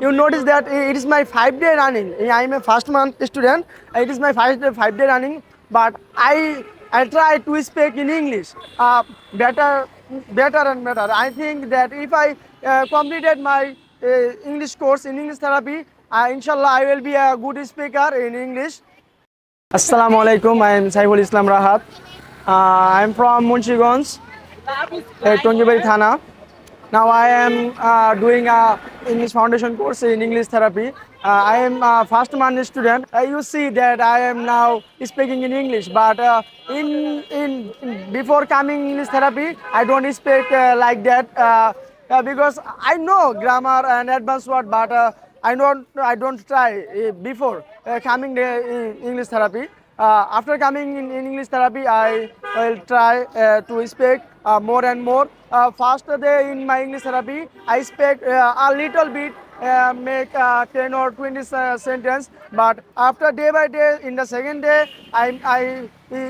you notice that it is my 5 day running. I am a first month student. It is my 5 day running, but I try to speak in English better, better and better. I think that if I completed my English course in English therapy, inshallah I will be a good speaker in English. Assalamu alaikum. I am Saiful Islam Rahat. I am from Munchiganj, Tongibari Thana. Now I am doing a English foundation course in English therapy. I am a first month student. You see that I am now speaking in English, but before coming English therapy, I don't speak like that because I know grammar and advanced word, but I don't try before coming the English therapy. After coming in English therapy, I will try to speak more and more. First day in my English therapy, I speak a little bit, make 10 or 20 sentence. But after day by day, in the second day, I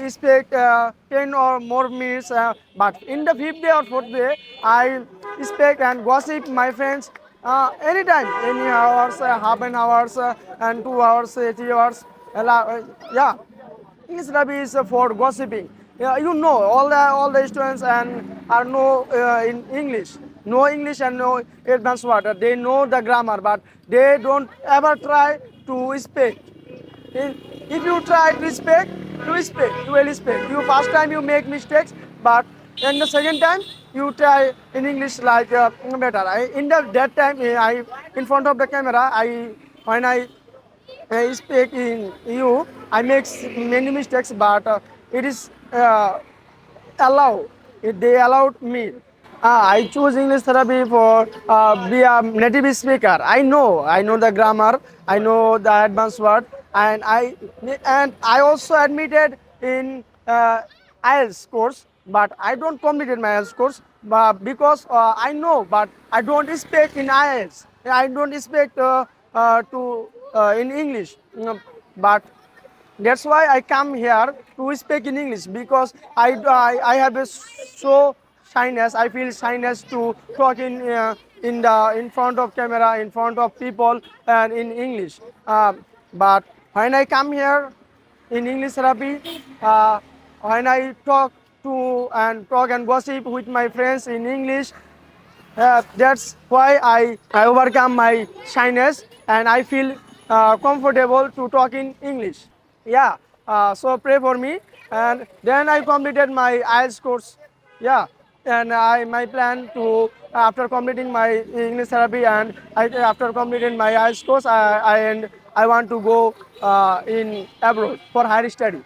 speak 10 or more minutes. But in the fifth day or fourth day, I speak and gossip my friends anytime, any hours, half an hours, and 2 hours, 3 hours. Yeah. English therapy is for gossiping. Yeah, you know all the students and are know in English, know English and know advanced word. They know the grammar, but they don't ever try to speak. If you try to speak, you will speak. You first time you make mistakes, but then the second time you try in English like better. In that time I in front of the camera when I speak in you, I make many mistakes, but it is allowed. They allowed me. I choose English therapy for be a native speaker. I know the grammar, I know the advanced word, and I also admitted in IELTS course, but I don't completed my IELTS course, but because I know, but I don't speak in IELTS. I don't speak to in English, but that's why I come here to speak in English because I have a so shyness. I feel shyness to talk in front of camera, in front of people, and in English. But when I come here in English therapy, when I talk and gossip with my friends in English, that's why I overcome my shyness and I feel comfortable to talk in English. Yeah, so pray for me. And then I completed my IELTS course. Yeah, and my plan to after completing my English therapy and after completing my IELTS course, I want to go in abroad for higher study.